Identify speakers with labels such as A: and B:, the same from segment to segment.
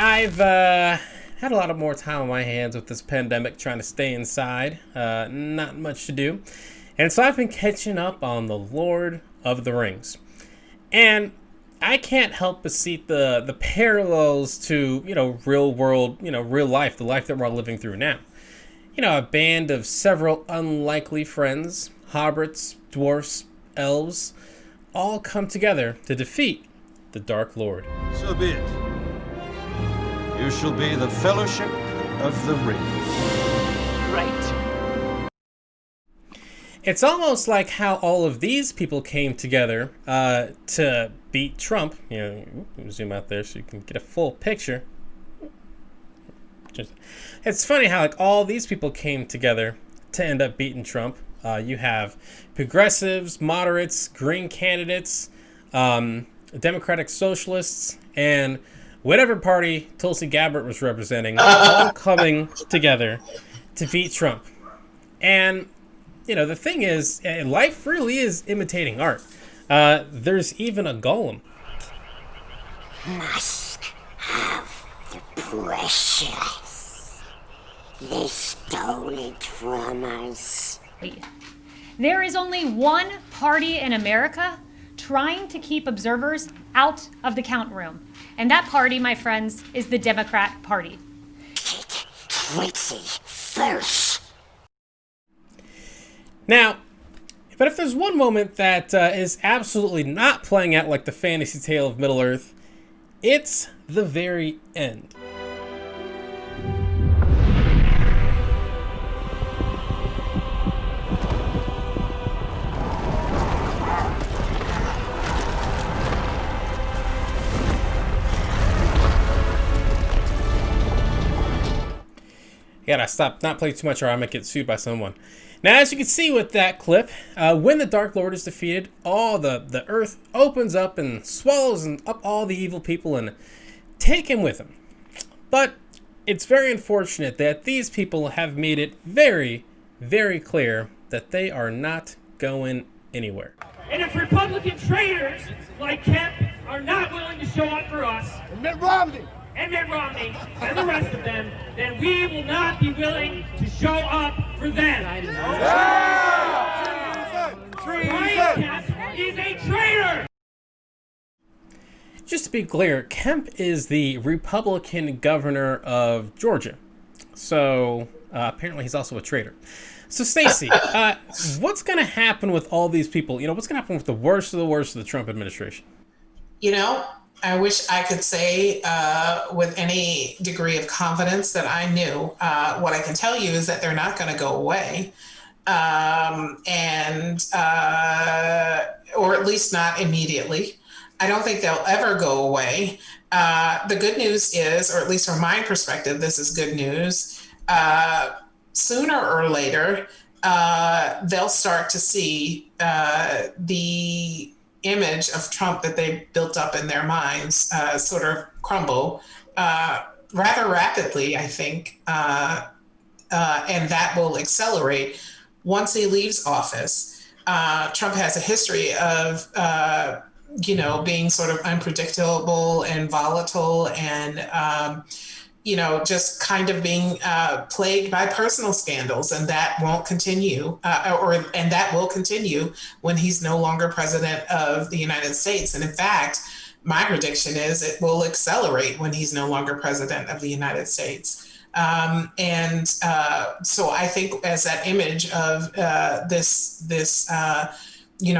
A: I've had a lot of more time on my hands with this pandemic, trying to stay inside. Not much to do. And so I've been catching up on The Lord of the Rings. And I can't help but see the parallels to, real world, real life, the life that we're all living through now. A band of several unlikely friends, hobbits, dwarfs, elves, all come together to defeat the Dark Lord.
B: So be it. You shall be the Fellowship of the Ring.
C: Right.
A: It's almost like how all of these people came together to beat Trump. Zoom out there so you can get a full picture. It's funny how all these people came together to end up beating Trump. You have progressives, moderates, green candidates, Democratic socialists, and whatever party Tulsi Gabbard was representing, all coming together to beat Trump. And, the thing is, life really is imitating art. There's even a golem.
D: Must have the precious. They stole it from us.
C: There is only one party in America trying to keep observers out of the count room. And that party, my friends, is the Democrat Party.
D: Get Trixie first.
A: Now, but if there's one moment that is absolutely not playing out like the fantasy tale of Middle-earth, it's the very end. Gotta stop, not play too much or I might get sued by someone. Now, as you can see with that clip, when the Dark Lord is defeated, all the earth opens up and swallows up all the evil people and take him with him. But it's very unfortunate that these people have made it very, very clear that they are not going anywhere.
E: And if Republican traitors like Kemp are not willing to show up for us, and Mitt Romney, and the rest of them, then we will not be willing to show up for them. Brian Kemp is a traitor!
A: Just to be clear, Kemp is the Republican governor of Georgia. So, apparently he's also a traitor. So, Stacey, what's going to happen with all these people? What's going to happen with the worst of the Trump administration?
F: I wish I could say with any degree of confidence that I knew. What I can tell you is that they're not going to go away, or at least not immediately. I don't think they'll ever go away. The good news is, or at least from my perspective, this is good news. Sooner or later, they'll start to see the image of Trump that they built up in their minds sort of crumble rather rapidly, I think. And that will accelerate once he leaves office. Trump has a history of, being sort of unpredictable and volatile and, just kind of being plagued by personal scandals, and that won't continue, and that will continue when he's no longer president of the United States. And in fact, my prediction is it will accelerate when he's no longer president of the United States. So I think as that image of this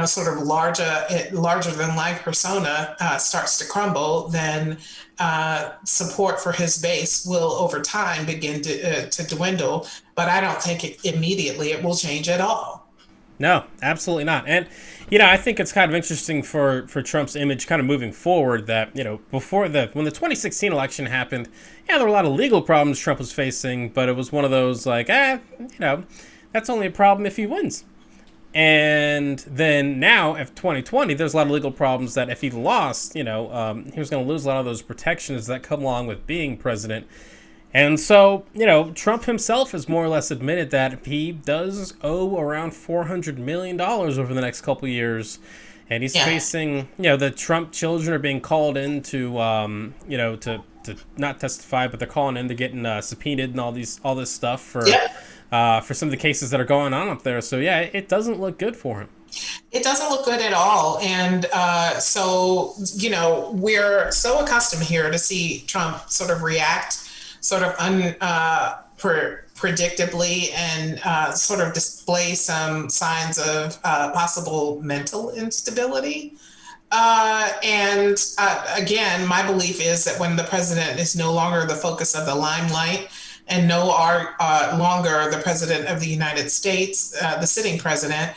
F: sort of larger than life persona starts to crumble, then support for his base will over time begin to dwindle. But I don't think immediately it will change at all.
A: No, absolutely not. And, I think it's kind of interesting for Trump's image kind of moving forward that, when the 2016 election happened, there were a lot of legal problems Trump was facing, but it was one of those that's only a problem if he wins. And then now, if 2020, there's a lot of legal problems that if he lost, he was going to lose a lot of those protections that come along with being president. And so, Trump himself has more or less admitted that he does owe around $400 million over the next couple of years. and he's
F: Yeah.
A: facing, the Trump children are being called in to, to not testify, but they're calling in, they're getting subpoenaed and all this stuff for some of the cases that are going on up there. So yeah, it doesn't look good for him.
F: It doesn't look good at all. And so, we're so accustomed here to see Trump sort of react sort of predictably and sort of display some signs of possible mental instability. Again, my belief is that when the president is no longer the focus of the limelight and longer the president of the United States, the sitting president,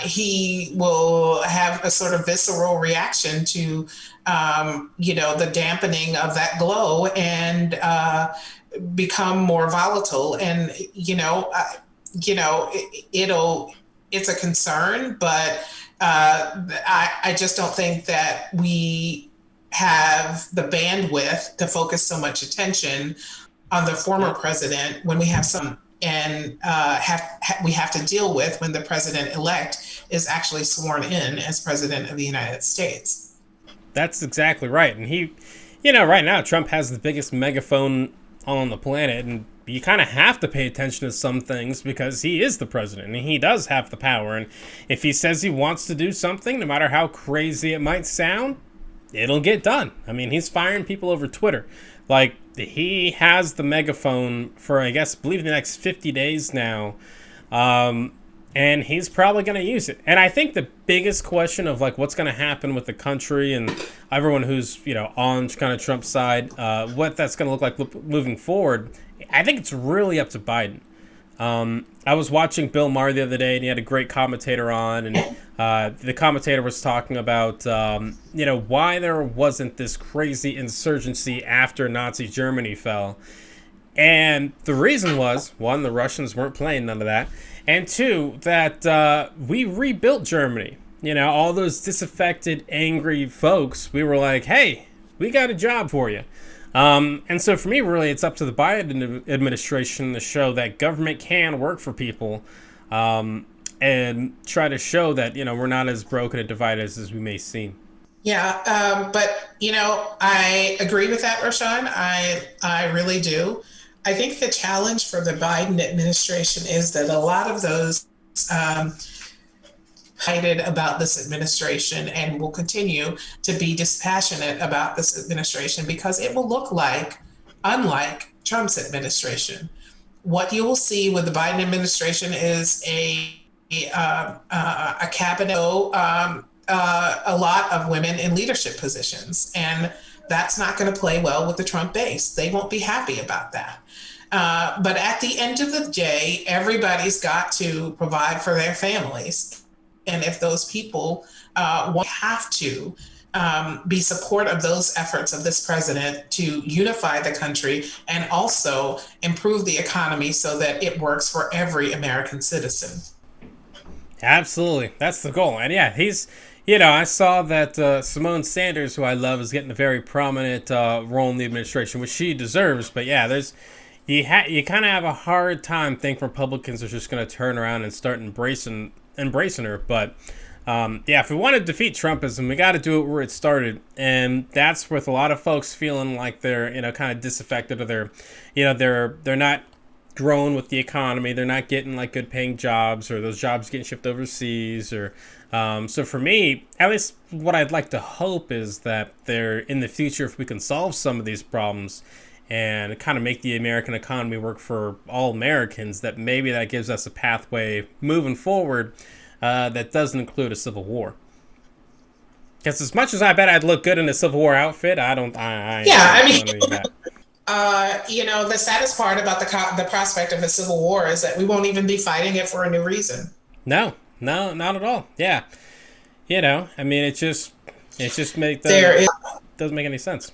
F: he will have a sort of visceral reaction to, the dampening of that glow and become more volatile. And, it's a concern, but I just don't think that we have the bandwidth to focus so much attention on the former president when we have we have to deal with when the president-elect is actually sworn in as president of the United States.
A: That's exactly right. And he, right now, Trump has the biggest megaphone on the planet, and you kind of have to pay attention to some things because he is the president and he does have the power. And if he says he wants to do something, no matter how crazy it might sound, it'll get done. I mean, he's firing people over Twitter. Like, he has the megaphone for, I believe the next 50 days now. And he's probably going to use it. And I think the biggest question of what's going to happen with the country and everyone who's, on kind of Trump's side, what that's going to look like moving forward, I think it's really up to Biden. I was watching Bill Maher the other day, and he had a great commentator on, and the commentator was talking about, why there wasn't this crazy insurgency after Nazi Germany fell. And the reason was, one, the Russians weren't playing none of that, and two, that we rebuilt Germany. All those disaffected, angry folks, we were like, hey, we got a job for you. And so for me, really, it's up to the Biden administration to show that government can work for people, and try to show that, we're not as broken and divided as we may seem.
F: Yeah, but, I agree with that, Rashawn. I really do. I think the challenge for the Biden administration is that a lot of those excited about this administration and will continue to be dispassionate about this administration because it will look unlike Trump's administration. What you will see with the Biden administration is a cabinet, a lot of women in leadership positions, and that's not going to play well with the Trump base. They won't be happy about that. But at the end of the day, everybody's got to provide for their families. And if those people have to be supportive of those efforts of this president to unify the country and also improve the economy so that it works for every American citizen.
A: Absolutely. That's the goal. And yeah, he's, I saw that Simone Sanders, who I love, is getting a very prominent role in the administration, which she deserves. But yeah, you kind of have a hard time thinking Republicans are just going to turn around and start embracing her. But if we want to defeat Trumpism, we got to do it where it started, and that's with a lot of folks feeling like they're kind of disaffected, or they're not growing with the economy, they're not getting good paying jobs, or those jobs getting shipped overseas, or so for me, at least what I'd like to hope is that there in the future, if we can solve some of these problems and kind of make the American economy work for all Americans, that maybe that gives us a pathway moving forward that doesn't include a civil war. Because as much as I bet I'd look good in a Civil War outfit, I don't.
F: The saddest part about the prospect of a civil war is that we won't even be fighting it for a new reason.
A: No, not at all. Yeah, it just doesn't make any sense.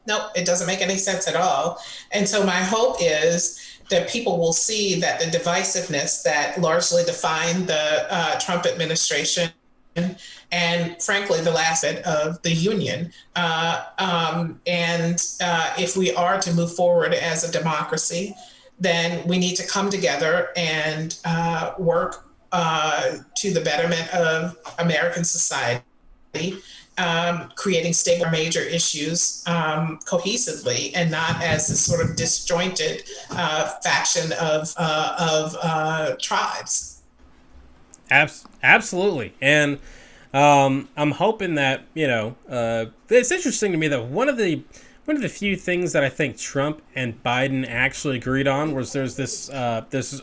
F: Nope, it doesn't make any sense at all. And so my hope is that people will see that the divisiveness that largely defined the Trump administration and frankly, the last bit of the union. If we are to move forward as a democracy, then we need to come together and work to the betterment of American society, creating stable major issues cohesively and not as this sort of disjointed faction of tribes.
A: Absolutely. And I'm hoping that, it's interesting to me that one of the few things that I think Trump and Biden actually agreed on was there's this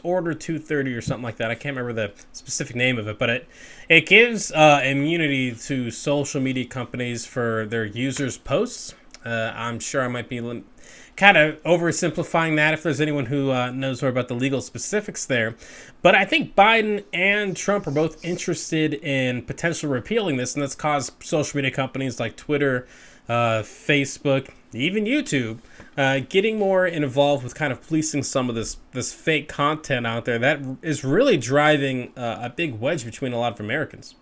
A: Order 230 or something like that. I can't remember the specific name of it, but it gives immunity to social media companies for their users' posts. I'm sure I might be kind of oversimplifying that if there's anyone who knows more about the legal specifics there. But I think Biden and Trump are both interested in potentially repealing this, and that's caused social media companies like Twitter, Facebook, even YouTube, getting more involved with kind of policing some of this fake content out there that is really driving a big wedge between a lot of Americans.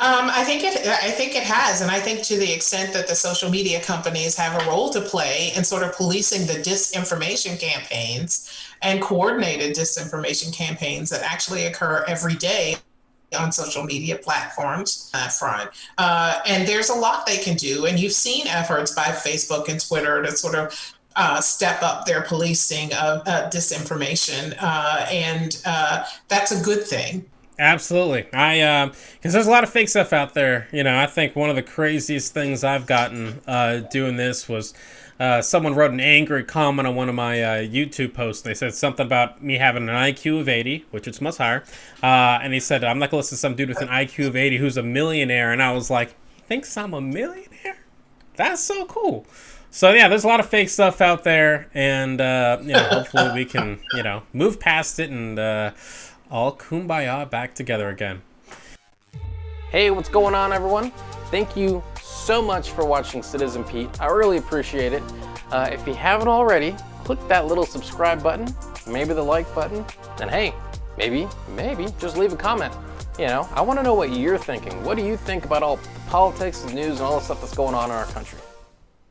F: I think it has, and I think to the extent that the social media companies have a role to play in sort of policing the disinformation campaigns and coordinated disinformation campaigns that actually occur every day on social media platforms front. And there's a lot they can do, and you've seen efforts by Facebook and Twitter to sort of step up their policing of disinformation, and that's a good thing.
A: Absolutely. Because there's a lot of fake stuff out there. I think one of the craziest things I've gotten doing this was someone wrote an angry comment on one of my YouTube posts. They said something about me having an IQ of 80, which is much higher. And he said, I'm not going to listen to some dude with an IQ of 80 who's a millionaire. And I was like, thinks I'm a millionaire? That's so cool. So, yeah, there's a lot of fake stuff out there. And, hopefully we can, move past it and all kumbaya back together again.
G: Hey, what's going on, everyone? Thank you so much for watching Citizen Pete. I really appreciate it. If you haven't already, click that little subscribe button, maybe the like button, and hey, maybe just leave a comment. I want to know what you're thinking. What do you think about all the politics and news and all the stuff that's going on in our country?